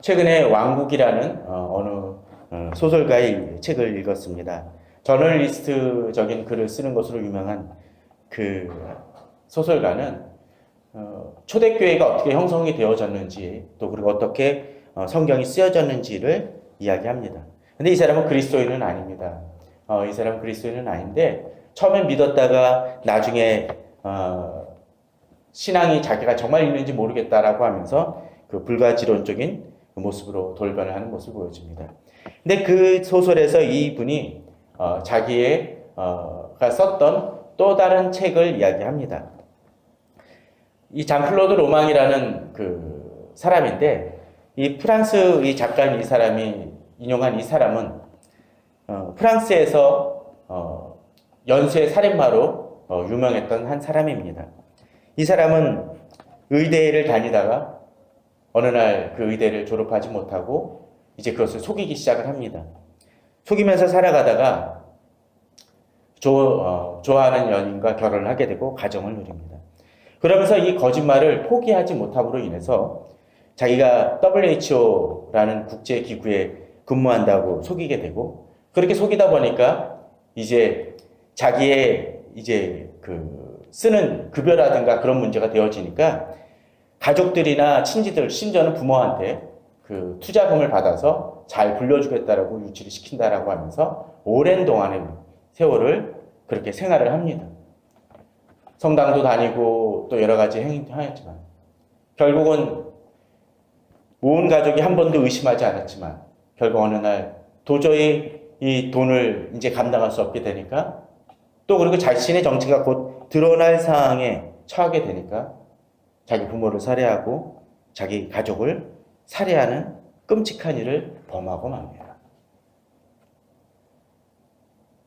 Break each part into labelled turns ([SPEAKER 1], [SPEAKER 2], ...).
[SPEAKER 1] 최근에 왕국이라는 어느 소설가의 책을 읽었습니다. 저널리스트적인 글을 쓰는 것으로 유명한 그 소설가는 초대교회가 어떻게 형성이 되어졌는지 또 그리고 어떻게 성경이 쓰여졌는지를 이야기합니다. 근데 이 사람은 그리스도인은 아닙니다. 이 사람은 그리스도인은 아닌데 처음엔 믿었다가 나중에 신앙이 자기가 정말 있는지 모르겠다라고 하면서 그 불가지론적인 모습으로 돌변을 하는 모습을 보여줍니다. 근데 그 소설에서 이분이 자기가 썼던 또 다른 책을 이야기합니다. 이 장클로드 로망이라는 그 사람인데 이 프랑스 이 작가인 이 사람이 인용한 이 사람은 프랑스에서 연쇄 살인마로 유명했던 한 사람입니다. 이 사람은 의대를 다니다가 어느 날 그 의대를 졸업하지 못하고 이제 그것을 속이기 시작을 합니다. 속이면서 살아가다가 좋아하는 연인과 결혼을 하게 되고 가정을 누립니다. 그러면서 이 거짓말을 포기하지 못함으로 인해서 자기가 WHO라는 국제기구에 근무한다고 속이게 되고 그렇게 속이다 보니까 이제 자기의 이제 그 쓰는 급여라든가 그런 문제가 되어지니까 가족들이나 친지들, 심지어는 부모한테 그 투자금을 받아서 잘 불려주겠다라고 유치를 시킨다라고 하면서 오랜 동안의 세월을 그렇게 생활을 합니다. 성당도 다니고 또 여러 가지 행위도 하였지만 결국은 온 가족이 한 번도 의심하지 않았지만 결국 어느 날 도저히 이 돈을 이제 감당할 수 없게 되니까 또 그리고 자신의 정체가 곧 드러날 상황에 처하게 되니까 자기 부모를 살해하고 자기 가족을 살해하는 끔찍한 일을 범하고 맙니다.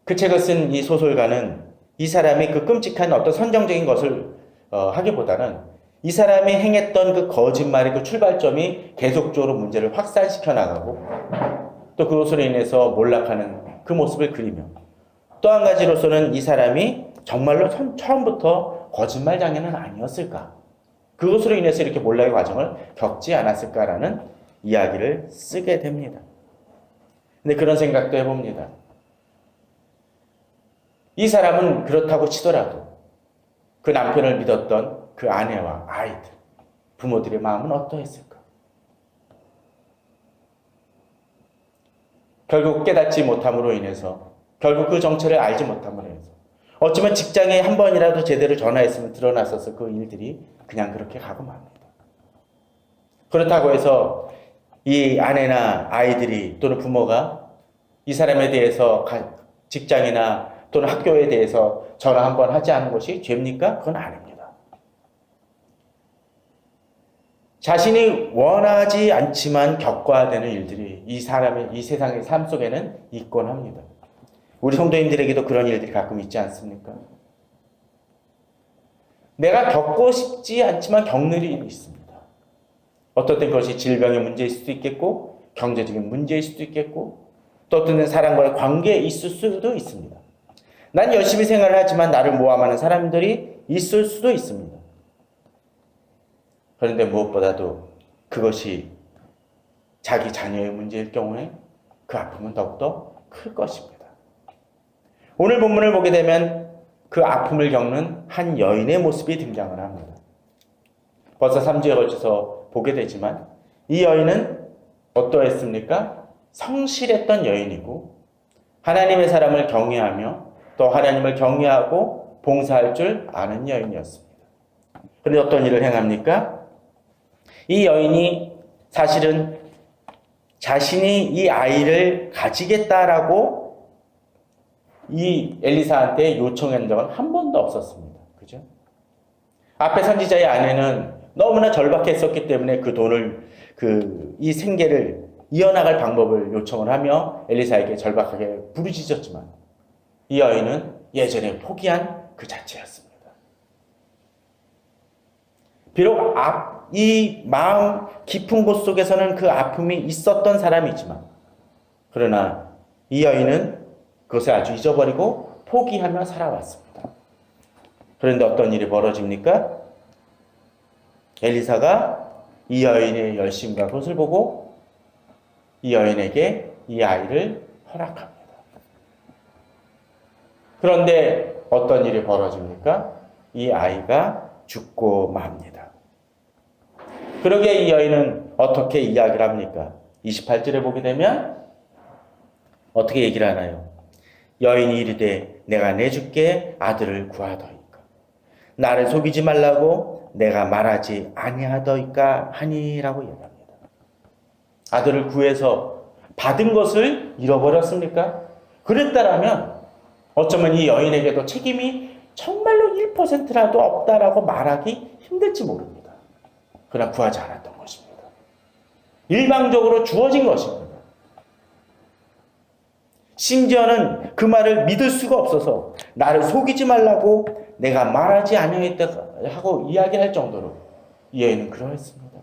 [SPEAKER 1] 그 책을 쓴 이 소설가는 이 사람이 그 끔찍한 어떤 선정적인 것을 하기보다는 이 사람이 행했던 그 거짓말의 그 출발점이 계속적으로 문제를 확산시켜 나가고 또 그것으로 인해서 몰락하는 그 모습을 그리며 또 한 가지로서는 이 사람이 정말로 처음부터 거짓말장애는 아니었을까? 그것으로 인해서 이렇게 몰락의 과정을 겪지 않았을까라는 이야기를 쓰게 됩니다. 근데 그런 생각도 해봅니다. 이 사람은 그렇다고 치더라도 그 남편을 믿었던 그 아내와 아이들, 부모들의 마음은 어떠했을까? 결국 깨닫지 못함으로 인해서, 결국 그 정체를 알지 못함으로 인해서, 어쩌면 직장에 한 번이라도 제대로 전화했으면 드러났었을 그 일들이 그냥 그렇게 가고 맙니다. 그렇다고 해서 이 아내나 아이들이 또는 부모가 이 사람에 대해서 직장이나 또는 학교에 대해서 전화 한 번 하지 않은 것이 죄입니까? 그건 아닙니다. 자신이 원하지 않지만 겪어야 되는 일들이 이 세상의 삶 속에는 있곤 합니다. 우리 성도님들에게도 그런 일들이 가끔 있지 않습니까? 내가 겪고 싶지 않지만 겪는 일이 있습니다. 어떨 땐 그것이 질병의 문제일 수도 있겠고 경제적인 문제일 수도 있겠고 또 어떤 때는 사람과의 관계에 있을 수도 있습니다. 난 열심히 생활을 하지만 나를 모함하는 사람들이 있을 수도 있습니다. 그런데 무엇보다도 그것이 자기 자녀의 문제일 경우에 그 아픔은 더욱더 클 것입니다. 오늘 본문을 보게 되면 그 아픔을 겪는 한 여인의 모습이 등장을 합니다. 벌써 3주에 걸쳐서 보게 되지만 이 여인은 어떠했습니까? 성실했던 여인이고 하나님의 사람을 경외하며 또 하나님을 경외하고 봉사할 줄 아는 여인이었습니다. 그런데 어떤 일을 행합니까? 이 여인이 사실은 자신이 이 아이를 가지겠다라고 이 엘리사한테 요청한 적은 한 번도 없었습니다. 그죠? 앞에 선지자의 아내는 너무나 절박했었기 때문에 그 돈을, 이 생계를 이어나갈 방법을 요청을 하며 엘리사에게 절박하게 부르짖었지만 이 여인은 예전에 포기한 그 자체였습니다. 비록 이 마음 깊은 곳 속에서는 그 아픔이 있었던 사람이지만 그러나 이 여인은 그것을 아주 잊어버리고 포기하며 살아왔습니다. 그런데 어떤 일이 벌어집니까? 엘리사가 이 여인의 열심과 그것을 보고 이 여인에게 이 아이를 허락합니다. 그런데 어떤 일이 벌어집니까? 이 아이가 죽고 맙니다. 그러기에 이 여인은 어떻게 이야기를 합니까? 28절에 보게 되면 어떻게 얘기를 하나요? 여인이 이르되 내가 내주께 아들을 구하더이까 나를 속이지 말라고 내가 말하지 아니하더이까 하니라고 얘기합니다. 아들을 구해서 받은 것을 잃어버렸습니까? 그랬다라면 어쩌면 이 여인에게도 책임이 정말로 1%라도 없다라고 말하기 힘들지 모릅니다. 그러나 구하지 않았던 것입니다. 일방적으로 주어진 것입니다. 심지어는 그 말을 믿을 수가 없어서 나를 속이지 말라고 내가 말하지 아니하였다 하고 이야기할 정도로 이 여인은 그러했습니다.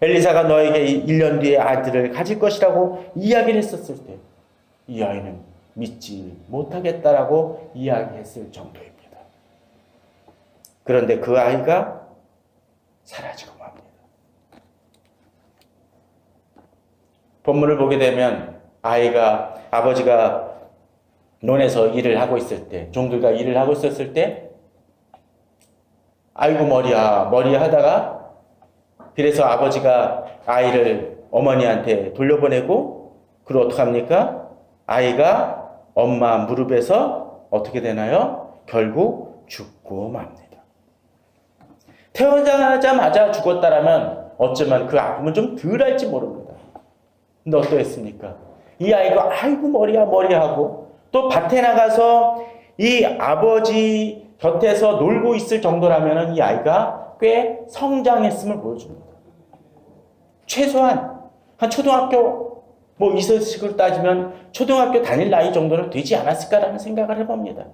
[SPEAKER 1] 엘리사가 너에게 1년 뒤에 아들을 가질 것이라고 이야기를 했었을 때 이 여인은 믿지 못하겠다라고 이야기했을 정도입니다. 그런데 그 아이가 사라지고 맙니다. 본문을 보게 되면 아버지가 논에서 일을 하고 있을 때, 종들과 일을 하고 있었을 때 아이고 머리야 하다가 그래서 아버지가 아이를 어머니한테 돌려보내고 그리고 어떡합니까? 아이가 엄마 무릎에서 어떻게 되나요? 결국 죽고 맙니다. 태어나자마자 죽었다라면 어쩌면 그 아픔은 좀 덜할지 모릅니다. 근데 어떠했습니까? 이 아이가 아이고 머리야 하고 또 밭에 나가서 이 아버지 곁에서 놀고 있을 정도라면 이 아이가 꽤 성장했음을 보여줍니다. 최소한 한 초등학교 이서식으로 따지면 초등학교 다닐 나이 정도는 되지 않았을까라는 생각을 해봅니다.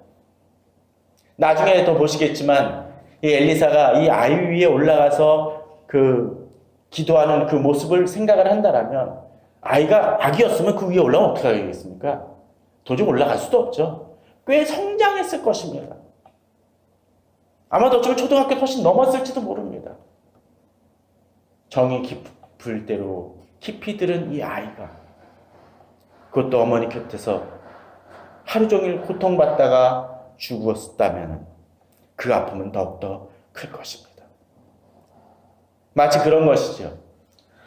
[SPEAKER 1] 나중에 더 보시겠지만 이 엘리사가 이 아이 위에 올라가서 그 기도하는 그 모습을 생각을 한다라면 아이가 아기였으면 그 위에 올라가면 어떻게 하겠습니까? 도저히 올라갈 수도 없죠. 꽤 성장했을 것입니다. 아마도 어쩌면 초등학교 훨씬 넘었을지도 모릅니다. 정이 깊을 대로 깊이 들은 이 아이가 그것도 어머니 곁에서 하루 종일 고통받다가 죽었다면 그 아픔은 더욱더 클 것입니다. 마치 그런 것이죠.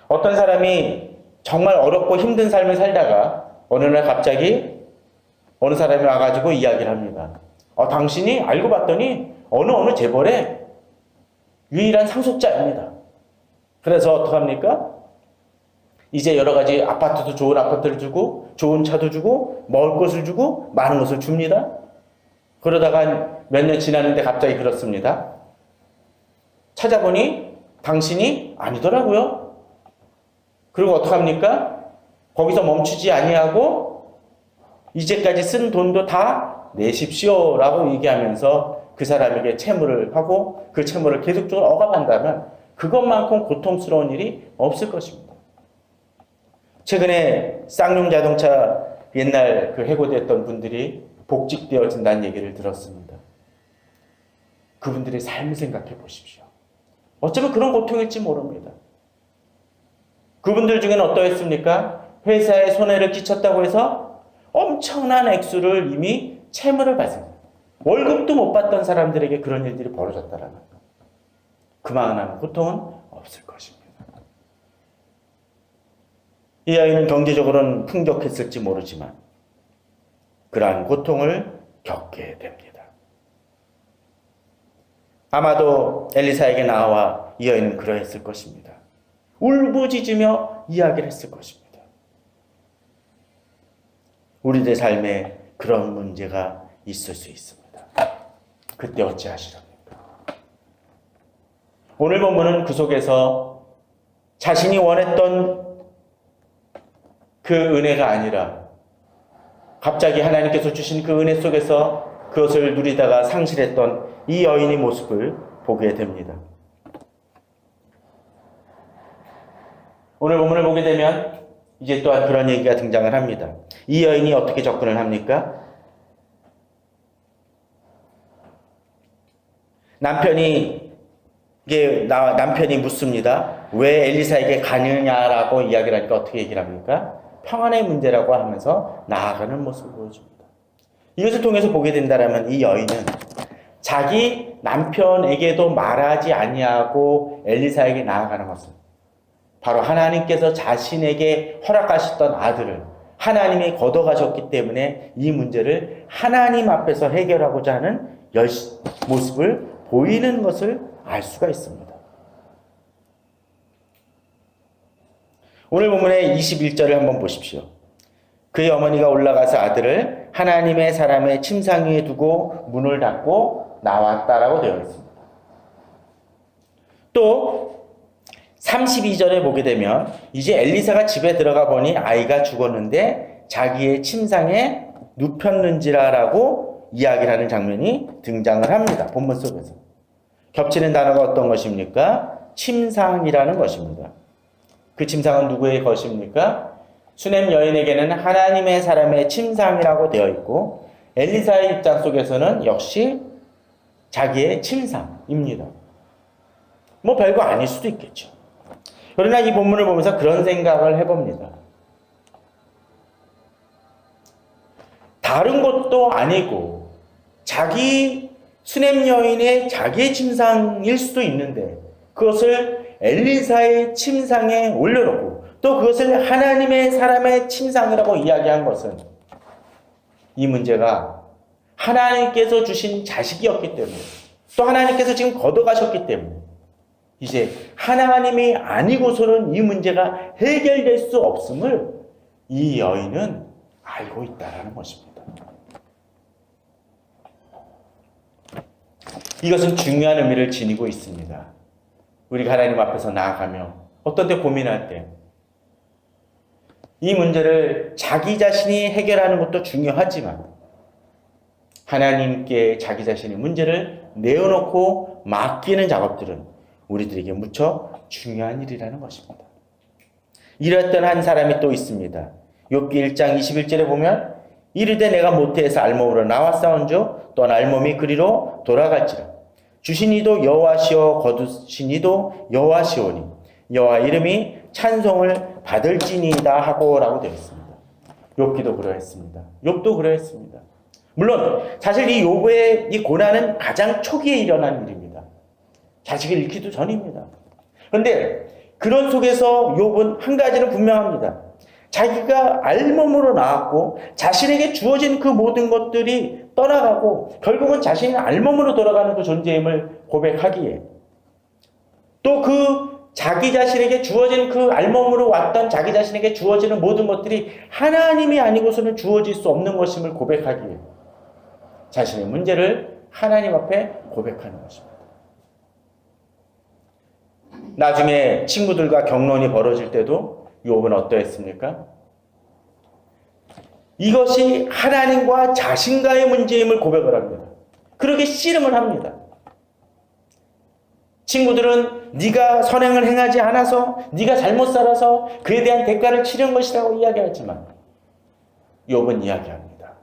[SPEAKER 1] 어떤 사람이 정말 어렵고 힘든 삶을 살다가 어느 날 갑자기 어느 사람이 와가지고 이야기를 합니다. 당신이 알고 봤더니 어느 재벌의 유일한 상속자입니다. 그래서 어떡합니까? 이제 여러 가지 아파트도 좋은 아파트를 주고 좋은 차도 주고 먹을 것을 주고 많은 것을 줍니다. 그러다가 몇 년 지났는데 갑자기 그렇습니다. 찾아보니 당신이 아니더라고요. 그리고 어떡합니까? 거기서 멈추지 아니하고 이제까지 쓴 돈도 다 내십시오라고 얘기하면서 그 사람에게 채무를 하고 그 채무를 계속적으로 억압한다면 그것만큼 고통스러운 일이 없을 것입니다. 최근에 쌍용 자동차 옛날 그 해고됐던 분들이 복직되어진다는 얘기를 들었습니다. 그분들의 삶을 생각해 보십시오. 어쩌면 그런 고통일지 모릅니다. 그분들 중에는 어떠했습니까? 회사에 손해를 끼쳤다고 해서 엄청난 액수를 이미 채무를 받습니다. 월급도 못 받던 사람들에게 그런 일들이 벌어졌다라는 그만한 고통은 없을 것입니다. 이 아이는 경제적으로는 풍족했을지 모르지만 그러한 고통을 겪게 됩니다. 아마도 엘리사에게 나와 이 여인은 그러했을 것입니다. 울부짖으며 이야기를 했을 것입니다. 우리들 삶에 그런 문제가 있을 수 있습니다. 그때 어찌하시렵니까? 오늘 본문은 그 속에서 자신이 원했던 그 은혜가 아니라 갑자기 하나님께서 주신 그 은혜 속에서 그것을 누리다가 상실했던 이 여인의 모습을 보게 됩니다. 오늘 본문을 보게 되면 이제 또한 그런 얘기가 등장을 합니다. 이 여인이 어떻게 접근을 합니까? 남편이 이게 남편이 묻습니다. 왜 엘리사에게 가느냐라고 이야기를 하니까 어떻게 얘기를 합니까? 평안의 문제라고 하면서 나아가는 모습을 보여줍니다. 이것을 통해서 보게 된다면 이 여인은 자기 남편에게도 말하지 아니하고 엘리사에게 나아가는 것은 바로 하나님께서 자신에게 허락하셨던 아들을 하나님이 걷어가셨기 때문에 이 문제를 하나님 앞에서 해결하고자 하는 모습을 보이는 것을 알 수가 있습니다. 오늘 본문의 21절을 한번 보십시오. 그의 어머니가 올라가서 아들을 하나님의 사람의 침상 위에 두고 문을 닫고 나왔다라고 되어 있습니다. 또 32절에 보게 되면 이제 엘리사가 집에 들어가 보니 아이가 죽었는데 자기의 침상에 눕혔는지라라고 이야기를 하는 장면이 등장을 합니다. 본문 속에서. 겹치는 단어가 어떤 것입니까? 침상이라는 것입니다. 그 침상은 누구의 것입니까? 수넴 여인에게는 하나님의 사람의 침상이라고 되어 있고 엘리사의 입장 속에서는 역시 자기의 침상입니다. 뭐 별거 아닐 수도 있겠죠. 그러나 이 본문을 보면서 그런 생각을 해봅니다. 다른 것도 아니고 자기 수넴 여인의 자기의 침상일 수도 있는데 그것을 엘리사의 침상에 올려놓고 또 그것을 하나님의 사람의 침상이라고 이야기한 것은 이 문제가 하나님께서 주신 자식이었기 때문에 또 하나님께서 지금 걷어가셨기 때문에 이제 하나님이 아니고서는 이 문제가 해결될 수 없음을 이 여인은 알고 있다는 것입니다. 이것은 중요한 의미를 지니고 있습니다. 우리가 하나님 앞에서 나아가며 어떤 때 고민할 때 이 문제를 자기 자신이 해결하는 것도 중요하지만 하나님께 자기 자신의 문제를 내어놓고 맡기는 작업들은 우리들에게 무척 중요한 일이라는 것입니다. 이랬던 한 사람이 또 있습니다. 욥기 1장 21절에 보면 이르되 내가 모태에서 알몸으로 나왔사온즉 또한 알몸이 그리로 돌아갈지라 주신 이도 여호와시오 거두신 이도 여호와시오니 여호와 이름이 찬송을 받을지니이다 하고라고 되어 있습니다. 욥기도 그러했습니다. 욥도 그러했습니다. 물론 사실 이 욥의 이 고난은 가장 초기에 일어난 일입니다. 자식을 잃기도 전입니다. 그런데 그런 속에서 욥은 한 가지는 분명합니다. 자기가 알몸으로 나왔고 자신에게 주어진 그 모든 것들이 떠나가고 결국은 자신이 알몸으로 돌아가는 그 존재임을 고백하기에 또 그 자기 자신에게 주어진 그 알몸으로 왔던 자기 자신에게 주어지는 모든 것들이 하나님이 아니고서는 주어질 수 없는 것임을 고백하기에 자신의 문제를 하나님 앞에 고백하는 것입니다. 나중에 친구들과 격론이 벌어질 때도 욥은 어떠했습니까? 이것이 하나님과 자신과의 문제임을 고백을 합니다. 그렇게 씨름을 합니다. 친구들은 네가 선행을 행하지 않아서 네가 잘못 살아서 그에 대한 대가를 치른 것이라고 이야기하지만 욥은 이야기합니다.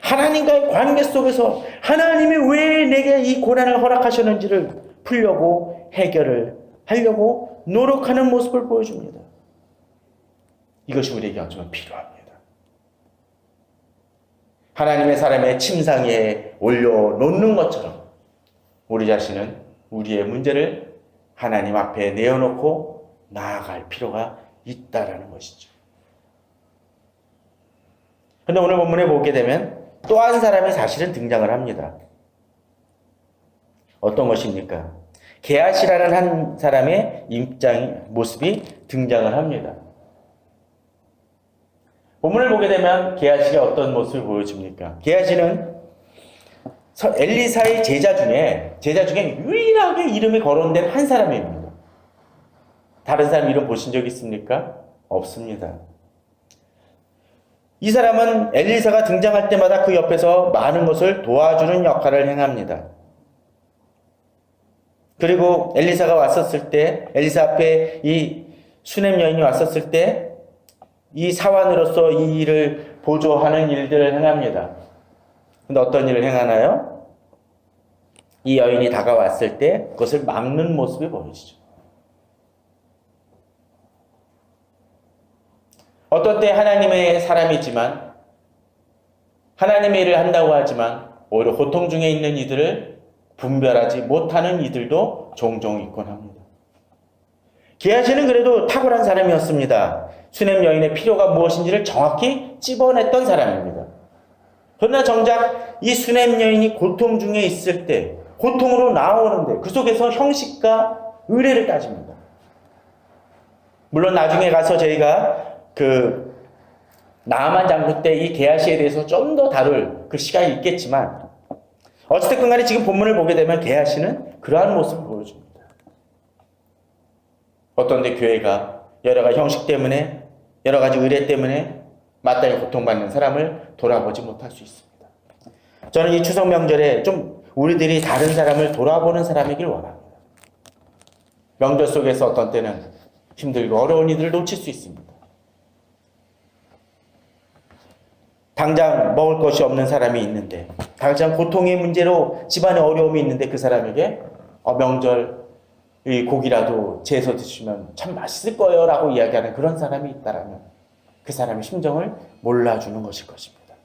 [SPEAKER 1] 하나님과의 관계 속에서 하나님이 왜 내게 이 고난을 허락하셨는지를 풀려고 해결을 하려고 노력하는 모습을 보여줍니다. 이것이 우리에게 어쩌면 필요합니다. 하나님의 사람의 침상에 올려놓는 것처럼 우리 자신은 우리의 문제를 하나님 앞에 내어놓고 나아갈 필요가 있다라는 것이죠. 그런데 오늘 본문에 보게 되면 또 한 사람이 사실은 등장을 합니다. 어떤 것입니까? 게하시라는 한 사람의 모습이 등장을 합니다. 본문을 보게 되면 게하시가 어떤 모습을 보여줍니까? 게하시는 엘리사의 제자 중에 유일하게 이름이 거론된 한 사람입니다. 다른 사람 이름 보신 적 있습니까? 없습니다. 이 사람은 엘리사가 등장할 때마다 그 옆에서 많은 것을 도와주는 역할을 행합니다. 그리고 엘리사가 왔었을 때, 엘리사 앞에 이 수넴 여인이 왔었을 때 이 사환으로서 이 일을 보조하는 일들을 행합니다. 근데 어떤 일을 행하나요? 이 여인이 다가왔을 때 그것을 막는 모습이 보여지죠. 어떤 때 하나님의 사람이지만 하나님의 일을 한다고 하지만 오히려 고통 중에 있는 이들을 분별하지 못하는 이들도 종종 있곤 합니다. 게하시는 그래도 탁월한 사람이었습니다. 수냄 여인의 필요가 무엇인지를 정확히 찝어냈던 사람입니다. 그러나 정작 이 수냄 여인이 고통 중에 있을 때, 고통으로 나오는데 그 속에서 형식과 의례를 따집니다. 물론 나중에 가서 저희가 나아만 장군 때 이 게하시에 대해서 좀 더 다룰 그 시간이 있겠지만 어찌됐건 간에 지금 본문을 보게 되면 게하시는 그러한 모습을 보여줍니다. 어떤 데 교회가 여러 가지 형식 때문에 여러 가지 의례 때문에 마땅히 고통받는 사람을 돌아보지 못할 수 있습니다. 저는 이 추석 명절에 좀 우리들이 다른 사람을 돌아보는 사람이길 원합니다. 명절 속에서 어떤 때는 힘들고 어려운 이들을 놓칠 수 있습니다. 당장 먹을 것이 없는 사람이 있는데, 당장 고통의 문제로 집안에 어려움이 있는데 그 사람에게 명절 이 고기라도 재서 드시면 참 맛있을 거예요 라고 이야기하는 그런 사람이 있다라면 그 사람의 심정을 몰라주는 것일 것입니다.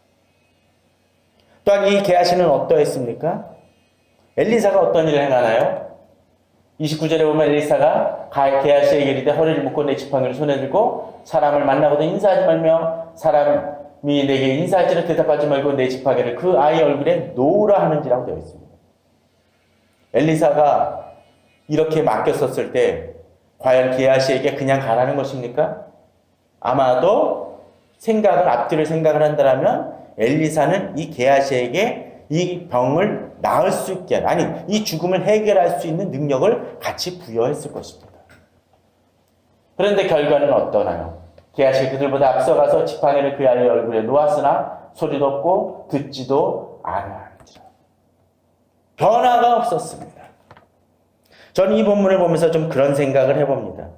[SPEAKER 1] 또한 이 게하시는 어떠했습니까? 엘리사가 어떤 일을 행하나요? 29절에 보면 엘리사가 게하시에게 이르되 허리를 묶고 내 지팡이를 손에 들고 사람을 만나고도 인사하지 말며 사람이 내게 인사할지는 대답하지 말고 내 지팡이를 그 아이 얼굴에 놓으라 하는지라고 되어 있습니다. 엘리사가 이렇게 맡겼었을 때 과연 게하시에게 그냥 가라는 것입니까? 아마도 앞뒤를 생각을 한다면 엘리사는 이 게하시에게 이 병을 나을 수 있게 이 죽음을 해결할 수 있는 능력을 같이 부여했을 것입니다. 그런데 결과는 어떠나요? 게하시 그들보다 앞서가서 지팡이를 그 아이의 얼굴에 놓았으나 소리도 없고 듣지도 않았지라. 변화가 없었습니다. 저는 이 본문을 보면서 좀 그런 생각을 해봅니다.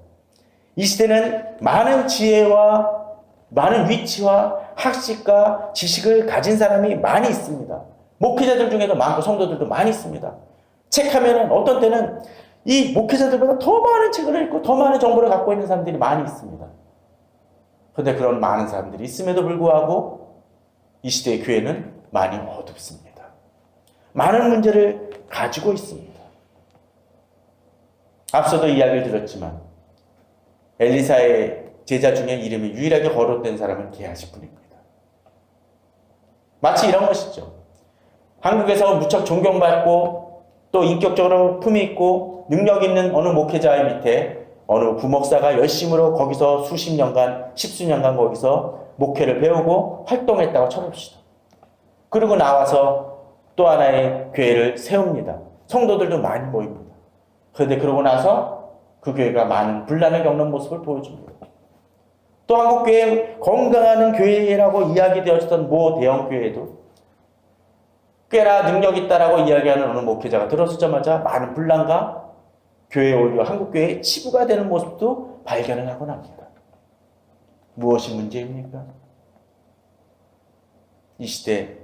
[SPEAKER 1] 이 시대는 많은 지혜와 많은 위치와 학식과 지식을 가진 사람이 많이 있습니다. 목회자들 중에도 많고 성도들도 많이 있습니다. 책 하면은 어떤 때는 이 목회자들보다 더 많은 책을 읽고 더 많은 정보를 갖고 있는 사람들이 많이 있습니다. 그런데 그런 많은 사람들이 있음에도 불구하고 이 시대의 교회는 많이 어둡습니다. 많은 문제를 가지고 있습니다. 앞서도 이야기를 들었지만 엘리사의 제자 중에 이름이 유일하게 거론된 사람은 게하시 뿐입니다. 마치 이런 것이죠. 한국에서 무척 존경받고 또 인격적으로 품이 있고 능력 있는 어느 목회자의 밑에 어느 부목사가 열심으로 거기서 수십 년간, 십수년간 거기서 목회를 배우고 활동했다고 쳐봅시다. 그리고 나와서 또 하나의 교회를 세웁니다. 성도들도 많이 모입니다. 그런데 그러고 나서 그 교회가 많은 분란을 겪는 모습을 보여줍니다. 또 한국교회 건강한 교회라고 이야기되었던 모 대형교회도 꽤나 능력 있다라고 이야기하는 어느 목회자가 들어서자마자 많은 분란과 교회 오히려 한국교회의 치부가 되는 모습도 발견을 하곤 합니다. 무엇이 문제입니까? 이 시대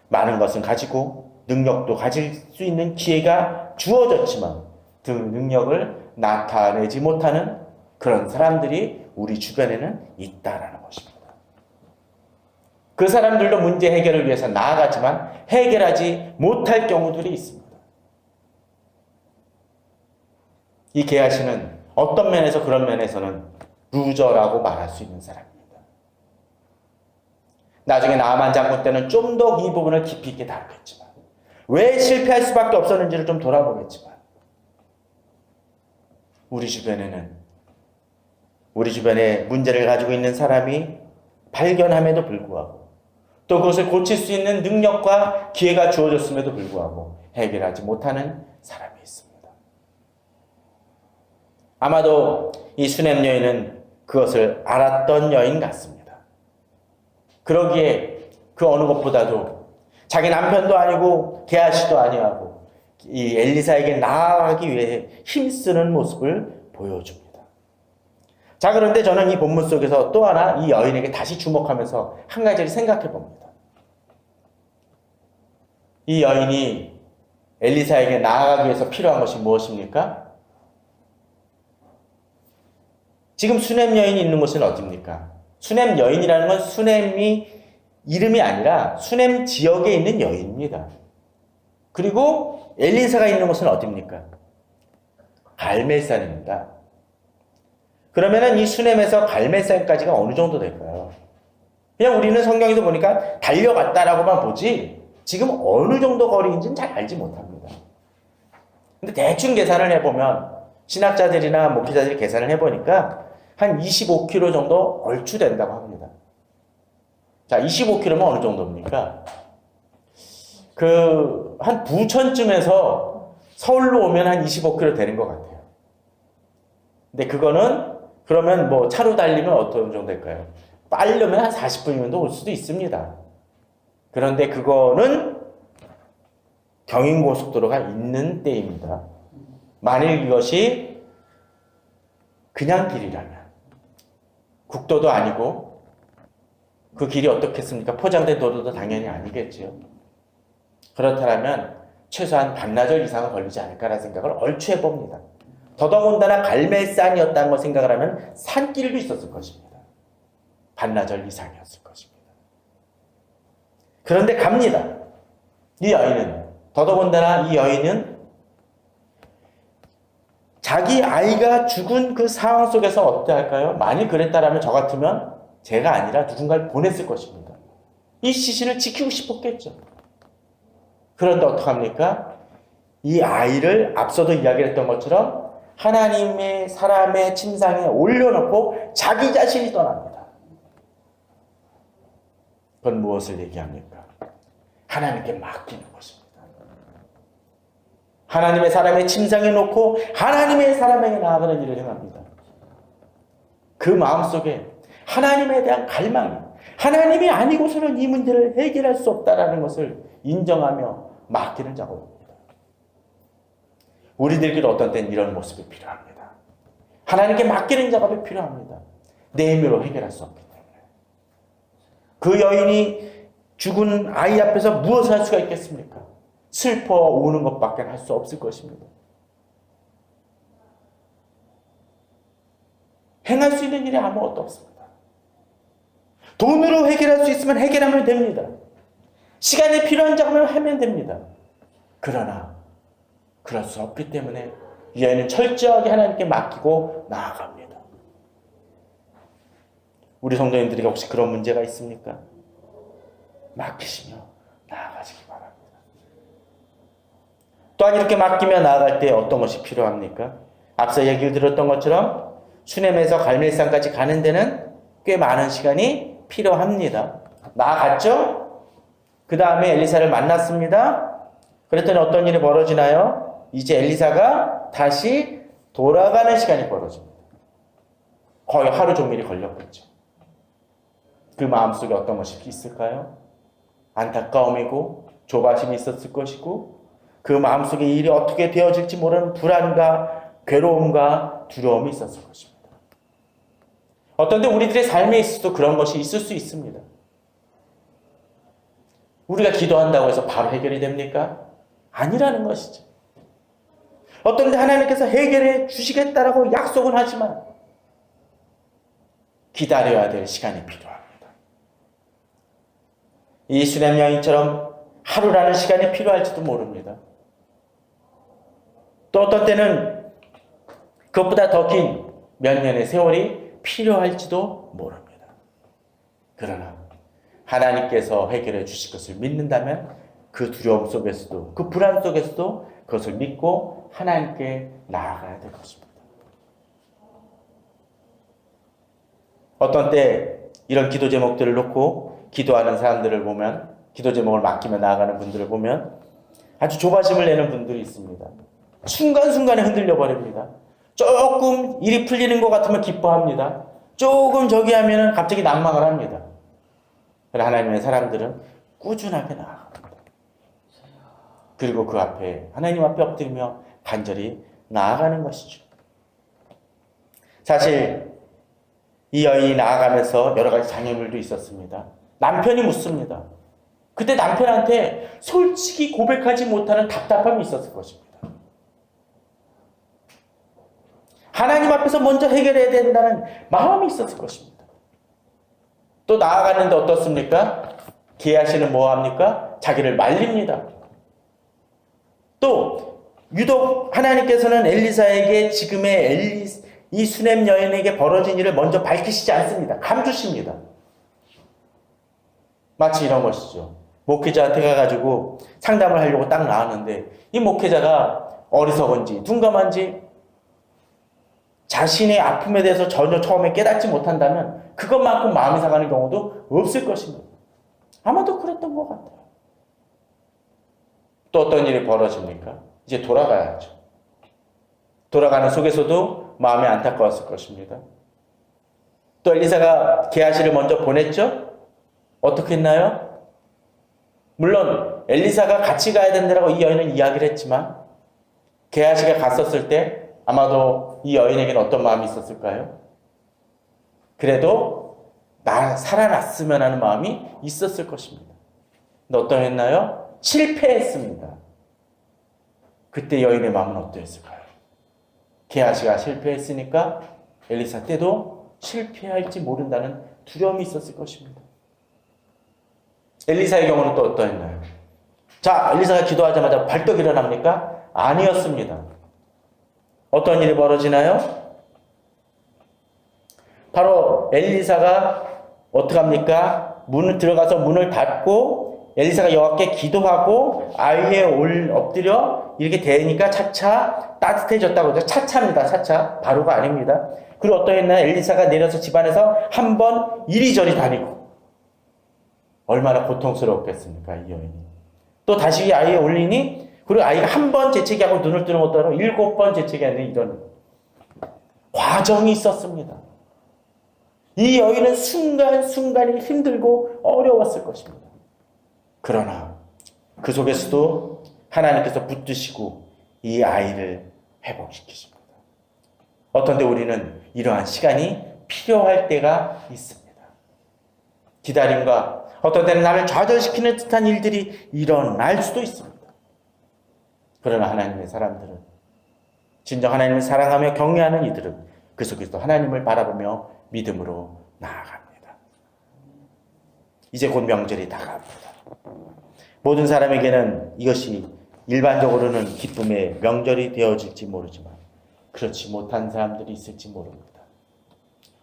[SPEAKER 1] 많은 것은 가지고 능력도 가질 수 있는 기회가 주어졌지만 그 능력을 나타내지 못하는 그런 사람들이 우리 주변에는 있다라는 것입니다. 그 사람들도 문제 해결을 위해서 나아가지만 해결하지 못할 경우들이 있습니다. 이 게하시는 어떤 면에서 그런 면에서는 루저라고 말할 수 있는 사람입니다. 나중에 나아만 장군 때는 좀 더 이 부분을 깊이 있게 다루겠지만 왜 실패할 수밖에 없었는지를 좀 돌아보겠지만 우리 주변에 문제를 가지고 있는 사람이 발견함에도 불구하고 또 그것을 고칠 수 있는 능력과 기회가 주어졌음에도 불구하고 해결하지 못하는 사람이 있습니다. 아마도 이 수냄 여인은 그것을 알았던 여인 같습니다. 그러기에 그 어느 것보다도 자기 남편도 아니고 게하시도 아니하고 이 엘리사에게 나아가기 위해 힘쓰는 모습을 보여줍니다. 자, 그런데 저는 이 본문 속에서 또 하나 이 여인에게 다시 주목하면서 한 가지를 생각해 봅니다. 이 여인이 엘리사에게 나아가기 위해서 필요한 것이 무엇입니까? 지금 수넴 여인이 있는 곳은 어디입니까? 수넴 여인이라는 건 수넴이 이름이 아니라 수넴 지역에 있는 여인입니다. 그리고 엘리사가 있는 곳은 어디입니까? 갈멜산입니다. 그러면은 이 수넴에서 갈멜산까지가 어느 정도 될까요? 그냥 우리는 성경에서 보니까 달려갔다라고만 보지 지금 어느 정도 거리인지는 잘 알지 못합니다. 근데 대충 계산을 해보면 신학자들이나 목회자들이 계산을 해보니까 한 25km 정도 얼추 된다고 합니다. 자, 25km면 어느 정도입니까? 한 부천쯤에서 서울로 오면 한 25km 되는 것 같아요. 근데 그거는 그러면 뭐 차로 달리면 어떤 정도 될까요? 빠르려면 한 40분이면 올 수도 있습니다. 그런데 그거는 경인고속도로가 있는 때입니다. 만일 이것이 그냥 길이라면 국도도 아니고 그 길이 어떻겠습니까? 포장된 도로도 당연히 아니겠지요. 그렇다면 최소한 반나절 이상은 걸리지 않을까라는 생각을 얼추 해봅니다. 더더군다나 갈멜산이었다는 걸 생각을 하면 산길도 있었을 것입니다. 반나절 이상이었을 것입니다. 그런데 갑니다. 이 여인은 더더군다나 이 여인은 자기 아이가 죽은 그 상황 속에서 어떠할까요? 만일 그랬다라면 저 같으면 제가 아니라 누군가를 보냈을 것입니다. 이 시신을 지키고 싶었겠죠. 그런데 어떡합니까? 이 아이를 앞서도 이야기했던 것처럼 하나님의 사람의 침상에 올려놓고 자기 자신이 떠납니다. 그건 무엇을 얘기합니까? 하나님께 맡기는 것입니다. 하나님의 사람의 침상에 놓고 하나님의 사람에게 나아가는 일을 행합니다. 그 마음속에 하나님에 대한 갈망이 하나님이 아니고서는 이 문제를 해결할 수 없다는 것을 인정하며 맡기는 작업입니다. 우리들끼리 어떤 때는 이런 모습이 필요합니다. 하나님께 맡기는 작업이 필요합니다. 내 힘으로 해결할 수 없기 때문에. 그 여인이 죽은 아이 앞에서 무엇을 할 수가 있겠습니까? 슬퍼 우는 것밖에 할 수 없을 것입니다. 행할 수 있는 일이 아무것도 없습니다. 돈으로 해결할 수 있으면 해결하면 됩니다. 시간이 필요한 작업을 하면 됩니다. 그러나 그럴 수 없기 때문에 이 아이는 철저하게 하나님께 맡기고 나아갑니다. 우리 성도님들이 혹시 그런 문제가 있습니까? 맡기시며 나아가시기 바랍니다. 또한 이렇게 맡기며 나아갈 때 어떤 것이 필요합니까? 앞서 얘기를 들었던 것처럼 수넴에서 갈멜산까지 가는 데는 꽤 많은 시간이 필요합니다. 나아갔죠? 그 다음에 엘리사를 만났습니다. 그랬더니 어떤 일이 벌어지나요? 이제 엘리사가 다시 돌아가는 시간이 벌어집니다. 거의 하루 종일이 걸렸겠죠. 그 마음속에 어떤 것이 있을까요? 안타까움이고 조바심이 있었을 것이고 그 마음속에 일이 어떻게 되어질지 모르는 불안과 괴로움과 두려움이 있었을 것입니다. 어떤 때 우리들의 삶에 있어도 그런 것이 있을 수 있습니다. 우리가 기도한다고 해서 바로 해결이 됩니까? 아니라는 것이죠. 어떤 때 하나님께서 해결해 주시겠다라고 약속은 하지만 기다려야 될 시간이 필요합니다. 이 수넴 여인처럼 하루라는 시간이 필요할지도 모릅니다. 또 어떤 때는 그것보다 더 긴 몇 년의 세월이 필요할지도 모릅니다. 그러나 하나님께서 해결해 주실 것을 믿는다면 그 두려움 속에서도 그 불안 속에서도 그것을 믿고 하나님께 나아가야 될 것입니다. 어떤 때 이런 기도 제목들을 놓고 기도하는 사람들을 보면 기도 제목을 맡기며 나아가는 분들을 보면 아주 조바심을 내는 분들이 있습니다. 순간순간에 흔들려 버립니다. 조금 일이 풀리는 것 같으면 기뻐합니다. 조금 저기 하면 갑자기 난망을 합니다. 그러나 하나님의 사람들은 꾸준하게 나아갑니다. 그리고 그 앞에 하나님 앞에 엎드리며 간절히 나아가는 것이죠. 사실 이 여인이 나아가면서 여러 가지 장애물도 있었습니다. 남편이 묻습니다. 그때 남편한테 솔직히 고백하지 못하는 답답함이 있었을 것입니다. 하나님 앞에서 먼저 해결해야 된다는 마음이 있었을 것입니다. 또 나아가는데 어떻습니까? 게하시는 뭐합니까? 자기를 말립니다. 또 유독 하나님께서는 엘리사에게 지금의 이 수넴 여인에게 벌어진 일을 먼저 밝히시지 않습니다. 감추십니다. 마치 이런 것이죠. 목회자한테 가가지고 상담을 하려고 딱 나왔는데 이 목회자가 어리석은지 둔감한지 자신의 아픔에 대해서 전혀 처음에 깨닫지 못한다면 그것만큼 마음이 상하는 경우도 없을 것입니다. 아마도 그랬던 것 같아요. 또 어떤 일이 벌어집니까? 이제 돌아가야죠. 돌아가는 속에서도 마음이 안타까웠을 것입니다. 또 엘리사가 게하시를 먼저 보냈죠? 어떻게 했나요? 물론 엘리사가 같이 가야 된다고 이 여인은 이야기를 했지만 게하시가 갔었을 때 아마도 이 여인에게는 어떤 마음이 있었을까요? 그래도 나 살아났으면 하는 마음이 있었을 것입니다. 근데 어떠했나요? 실패했습니다. 그때 여인의 마음은 어떠했을까요? 게하시가 실패했으니까 엘리사 때도 실패할지 모른다는 두려움이 있었을 것입니다. 엘리사의 경우는 또 어떠했나요? 자, 엘리사가 기도하자마자 벌떡 일어납니까? 아니었습니다. 어떤 일이 벌어지나요? 바로 엘리사가 어떡합니까? 문을 들어가서 문을 닫고 엘리사가 여호와께 기도하고 아위에 엎드려 이렇게 대니까 차차 따뜻해졌다고 하죠. 차차입니다. 차차. 바로가 아닙니다. 그리고 어떠했나요? 엘리사가 내려서 집안에서 한 번 이리저리 다니고 얼마나 고통스럽겠습니까? 이 여인이. 또 다시 아이에 올리니 그리고 아이가 한 번 재채기하고 눈을 뜨는 것도 아니고 7번 재채기하는 이런 과정이 있었습니다. 이 여인은 순간순간이 힘들고 어려웠을 것입니다. 그러나 그 속에서도 하나님께서 붙드시고 이 아이를 회복시키십니다. 어떤 때 우리는 이러한 시간이 필요할 때가 있습니다. 기다림과 어떤 때는 나를 좌절시키는 듯한 일들이 일어날 수도 있습니다. 그러나 하나님의 사람들은 진정 하나님을 사랑하며 경외하는 이들은 그 속에서 하나님을 바라보며 믿음으로 나아갑니다. 이제 곧 명절이 다가옵니다. 모든 사람에게는 이것이 일반적으로는 기쁨의 명절이 되어질지 모르지만 그렇지 못한 사람들이 있을지 모릅니다.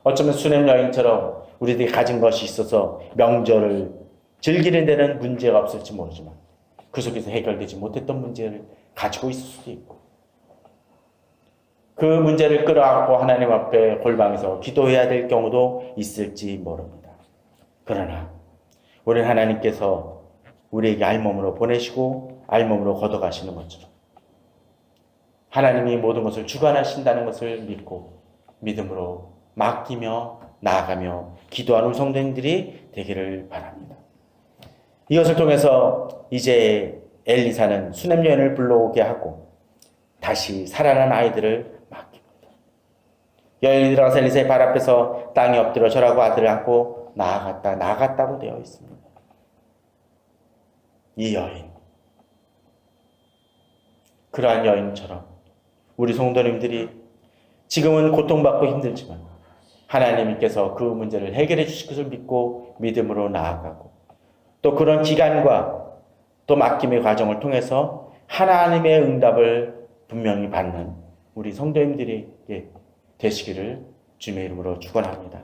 [SPEAKER 1] 어쩌면 수넴 여인처럼 우리들이 가진 것이 있어서 명절을 즐기는 데는 문제가 없을지 모르지만 그 속에서 해결되지 못했던 문제를 가지고 있을 수도 있고 그 문제를 끌어안고 하나님 앞에 골방에서 기도해야 될 경우도 있을지 모릅니다. 그러나 우리는 하나님께서 우리에게 알몸으로 보내시고 알몸으로 걷어가시는 것처럼 하나님이 모든 것을 주관하신다는 것을 믿고 믿음으로 맡기며 나아가며 기도하는 성도님들이 되기를 바랍니다. 이것을 통해서 이제 엘리사는 수넴 여인을 불러오게 하고 다시 살아난 아이들을 맡깁니다. 여인이 들어가서 엘리사의 발 앞에서 땅에 엎드려 절하고 아들을 안고 나아갔다고 되어 있습니다. 이 여인, 그러한 여인처럼 우리 성도님들이 지금은 고통받고 힘들지만 하나님께서 그 문제를 해결해 주실 것을 믿고 믿음으로 나아가고 또 그런 기간과 또 맡김의 과정을 통해서 하나님의 응답을 분명히 받는 우리 성도님들이 되시기를 주님의 이름으로 축원합니다.